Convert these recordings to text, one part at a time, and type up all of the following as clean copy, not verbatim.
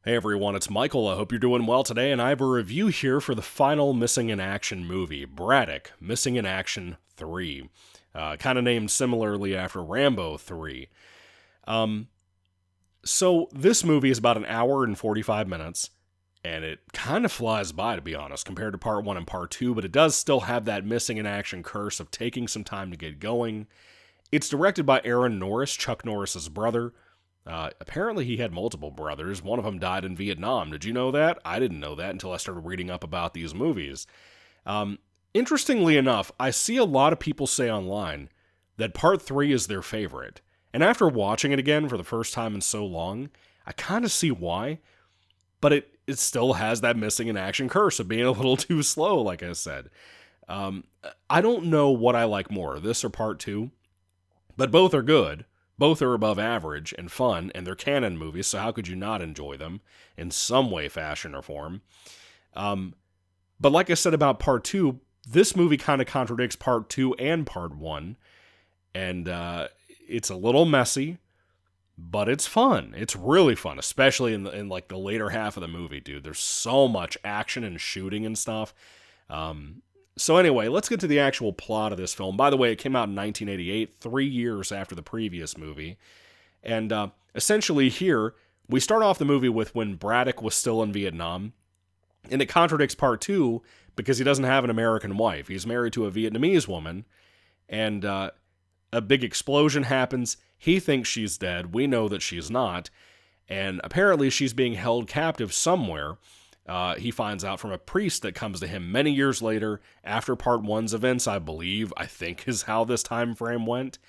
Hey everyone, it's Michael. I hope you're doing well today, and I have a review here for the final Missing in Action movie, Braddock, Missing in Action 3. Kind of named similarly after Rambo 3. Um, so this movie is about an hour and 45 minutes, and it kind of flies by, to be honest, compared to part 1 and part 2, but it does still have that Missing in Action curse of taking some time to get going. It's directed by Aaron Norris, Chuck Norris's brother. Apparently he had multiple brothers. One of them died in Vietnam. Did you know that? I didn't know that until I started reading up about these movies. Um, Interestingly enough, I see a lot of people say online that part 3 is their favorite. And after watching it again for the first time in so long, I kind of see why. But it still has that Missing in Action curse of being a little too slow, like I said. Um, I don't know what I like more, this or part 2. But both are good. Both are above average and fun, and they're canon movies, so how could you not enjoy them in some way, fashion, or form? Um, but like I said about part 2, this movie kind of contradicts part 2 and part 1, and it's a little messy, but it's fun. It's really fun, especially in like the later half of the movie, dude. There's so much action and shooting and stuff. So anyway, let's get to the actual plot of this film. By the way, it came out in 1988, 3 years after the previous movie. And essentially here, we start off the movie with when Braddock was still in Vietnam. And it contradicts part 2 because he doesn't have an American wife. He's married to a Vietnamese woman. And a big explosion happens. He thinks she's dead. We know that she's not. And apparently she's being held captive somewhere. He finds out from a priest that comes to him many years later, after part 1's events, I think is how this time frame went.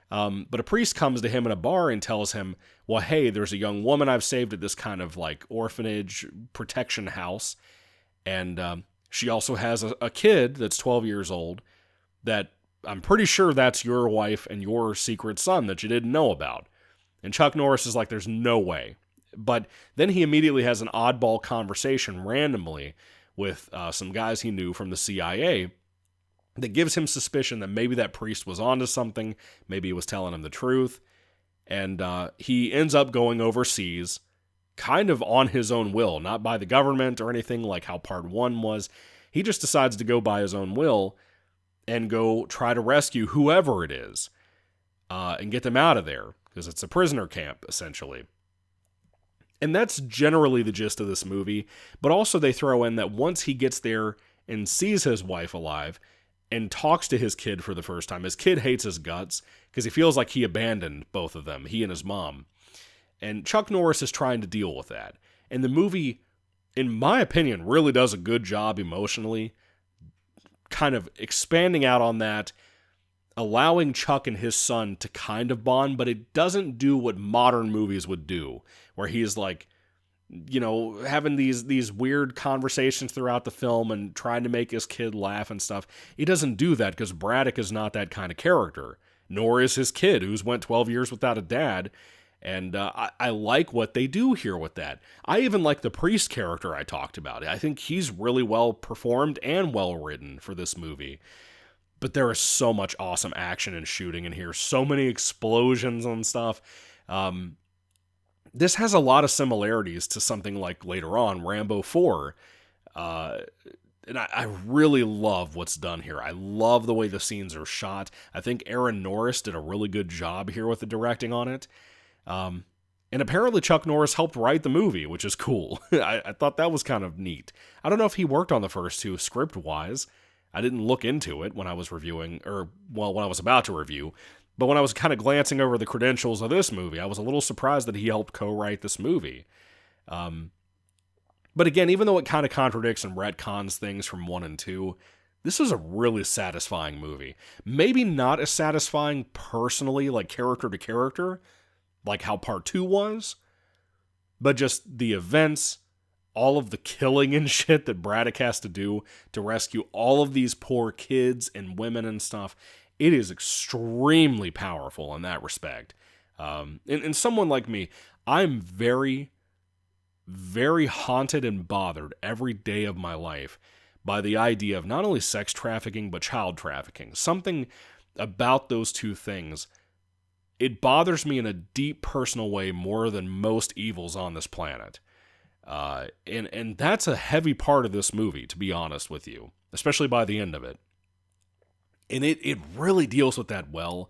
But a priest comes to him in a bar and tells him, well, hey, there's a young woman I've saved at this kind of like orphanage protection house. And she also has a kid that's 12 years old that I'm pretty sure that's your wife and your secret son that you didn't know about. And Chuck Norris is like, there's no way. But then he immediately has an oddball conversation randomly with some guys he knew from the CIA that gives him suspicion that maybe that priest was onto something, maybe he was telling him the truth, and he ends up going overseas, kind of on his own will, not by the government or anything like how part 1 was. He just decides to go by his own will and go try to rescue whoever it is and get them out of there, because it's a prisoner camp, essentially. And that's generally the gist of this movie, but also they throw in that once he gets there and sees his wife alive and talks to his kid for the first time, his kid hates his guts because he feels like he abandoned both of them, he and his mom. And Chuck Norris is trying to deal with that. And the movie, in my opinion, really does a good job emotionally, kind of expanding out on that, allowing Chuck and his son to kind of bond, but it doesn't do what modern movies would do, where he's like, you know, having these weird conversations throughout the film and trying to make his kid laugh and stuff. He doesn't do that because Braddock is not that kind of character, nor is his kid, who's went 12 years without a dad. And I like what they do here with that. I even like the priest character I talked about. I think he's really well performed and well written for this movie. But there is so much awesome action and shooting in here. So many explosions and stuff. This has a lot of similarities to something like later on, Rambo 4. And I really love what's done here. I love the way the scenes are shot. I think Aaron Norris did a really good job here with the directing on it. And apparently Chuck Norris helped write the movie, which is cool. I thought that was kind of neat. I don't know if he worked on the first 2 script-wise. I didn't look into it when I was reviewing, when I was about to review, but when I was kind of glancing over the credentials of this movie, I was a little surprised that he helped co-write this movie. But again, even though it kind of contradicts and retcons things from 1 and 2, this is a really satisfying movie. Maybe not as satisfying personally, like character to character, like how part 2 was, but just the events, all of the killing and shit that Braddock has to do to rescue all of these poor kids and women and stuff, it is extremely powerful in that respect. And someone like me, I'm very, very haunted and bothered every day of my life by the idea of not only sex trafficking, but child trafficking. Something about those two things, it bothers me in a deep personal way more than most evils on this planet. And that's a heavy part of this movie, to be honest with you, especially by the end of it. And it really deals with that well,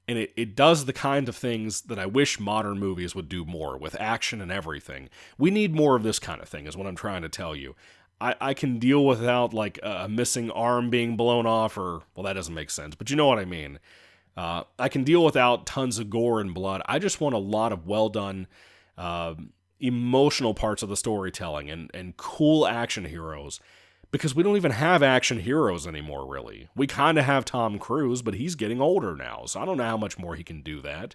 and it does the kind of things that I wish modern movies would do more, with action and everything. We need more of this kind of thing, is what I'm trying to tell you. I can deal without, like, a missing arm being blown off, or, well, that doesn't make sense, but you know what I mean. I can deal without tons of gore and blood. I just want a lot of well-done, emotional parts of the storytelling and cool action heroes. Because we don't even have action heroes anymore, really. We kind of have Tom Cruise, but he's getting older now, so I don't know how much more he can do that.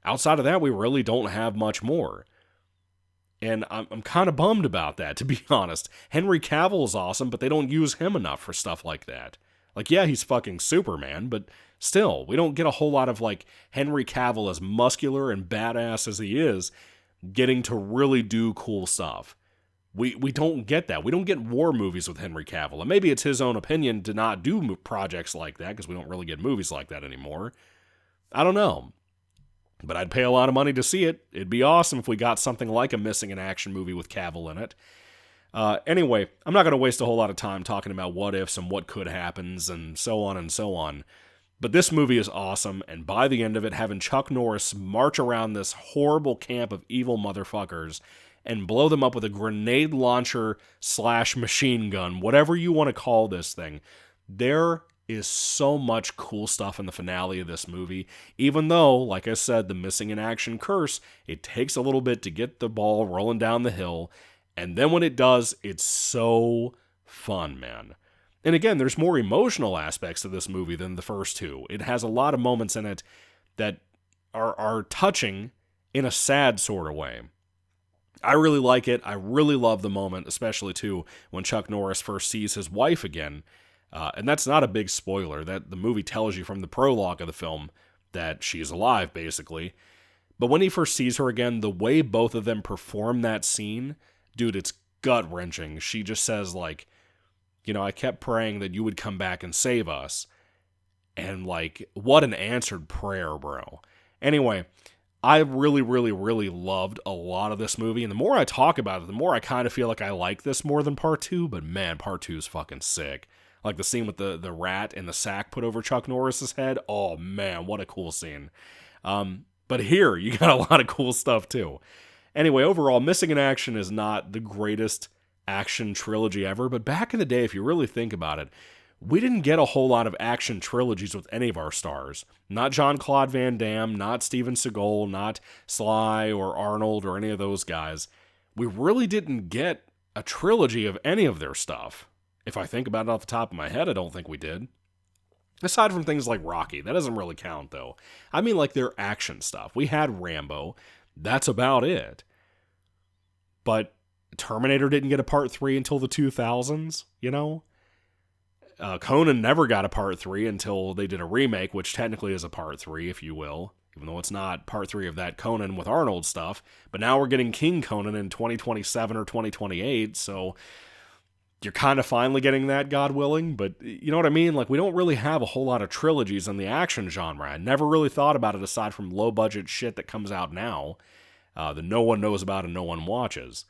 Outside of that, we really don't have much more. And I'm kind of bummed about that, to be honest. Henry Cavill is awesome, but they don't use him enough for stuff like that. Like, yeah, he's fucking Superman, but still, we don't get a whole lot of, like, Henry Cavill, as muscular and badass as he is, getting to really do cool stuff. We don't get that. We don't get war movies with Henry Cavill. And maybe it's his own opinion to not do projects like that, because we don't really get movies like that anymore. I don't know. But I'd pay a lot of money to see it. It'd be awesome if we got something like a Missing in Action movie with Cavill in it. Anyway, I'm not going to waste a whole lot of time talking about what ifs and what could happens and so on and so on. But this movie is awesome, and by the end of it, having Chuck Norris march around this horrible camp of evil motherfuckers and blow them up with a grenade launcher / machine gun, whatever you want to call this thing. There is so much cool stuff in the finale of this movie, even though, like I said, the Missing in Action curse, it takes a little bit to get the ball rolling down the hill, and then when it does, it's so fun, man. And again, there's more emotional aspects to this movie than the first two. It has a lot of moments in it that are touching in a sad sort of way. I really like it. I really love the moment, especially, too, when Chuck Norris first sees his wife again. And that's not a big spoiler. That the movie tells you from the prologue of the film that she's alive, basically. But when he first sees her again, the way both of them perform that scene, dude, it's gut-wrenching. She just says, like, you know, I kept praying that you would come back and save us. And, like, what an answered prayer, bro. Anyway, I really, really, really loved a lot of this movie, and the more I talk about it, the more I kind of feel like I like this more than Part 2, but man, Part 2 is fucking sick. Like the scene with the rat and the sack put over Chuck Norris's head, oh man, what a cool scene. But here, you got a lot of cool stuff too. Anyway, overall, Missing in Action is not the greatest action trilogy ever, but back in the day, if you really think about it, we didn't get a whole lot of action trilogies with any of our stars. Not Jean-Claude Van Damme, not Steven Seagal, not Sly or Arnold or any of those guys. We really didn't get a trilogy of any of their stuff. If I think about it off the top of my head, I don't think we did. Aside from things like Rocky, that doesn't really count though. I mean, like, their action stuff. We had Rambo. That's about it. But Terminator didn't get a Part 3 until the 2000s, you know? Conan never got a Part 3 until they did a remake, which technically is a Part 3, if you will, even though it's not Part 3 of that Conan with Arnold stuff. But now we're getting King Conan in 2027 or 2028, so you're kind of finally getting that, God willing. But you know what I mean? Like, we don't really have a whole lot of trilogies in the action genre. I never really thought about it aside from low-budget shit that comes out now that no one knows about and no one watches.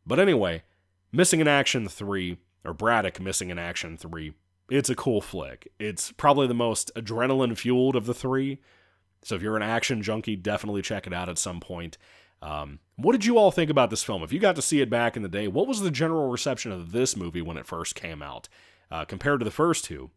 But anyway, Missing in Action 3... or Braddock Missing in Action 3. It's a cool flick. It's probably the most adrenaline-fueled of the three. So if you're an action junkie, definitely check it out at some point. What did you all think about this film? If you got to see it back in the day, what was the general reception of this movie when it first came out compared to the first two?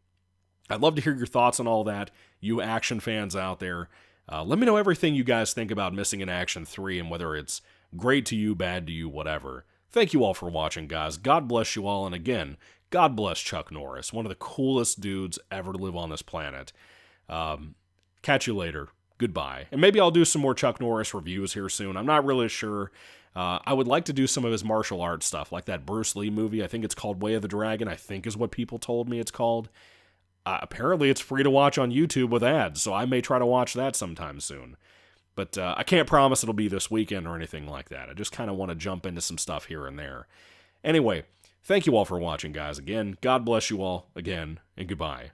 I'd love to hear your thoughts on all that, you action fans out there. Let me know everything you guys think about Missing in Action 3 and whether it's great to you, bad to you, whatever. Thank you all for watching, guys. God bless you all, and again, God bless Chuck Norris, one of the coolest dudes ever to live on this planet. Catch you later. Goodbye. And maybe I'll do some more Chuck Norris reviews here soon. I'm not really sure. I would like to do some of his martial arts stuff, like that Bruce Lee movie. I think it's called Way of the Dragon, I think is what people told me it's called. Apparently, it's free to watch on YouTube with ads, so I may try to watch that sometime soon. But I can't promise it'll be this weekend or anything like that. I just kind of want to jump into some stuff here and there. Anyway, thank you all for watching, guys. Again, God bless you all, again, and goodbye.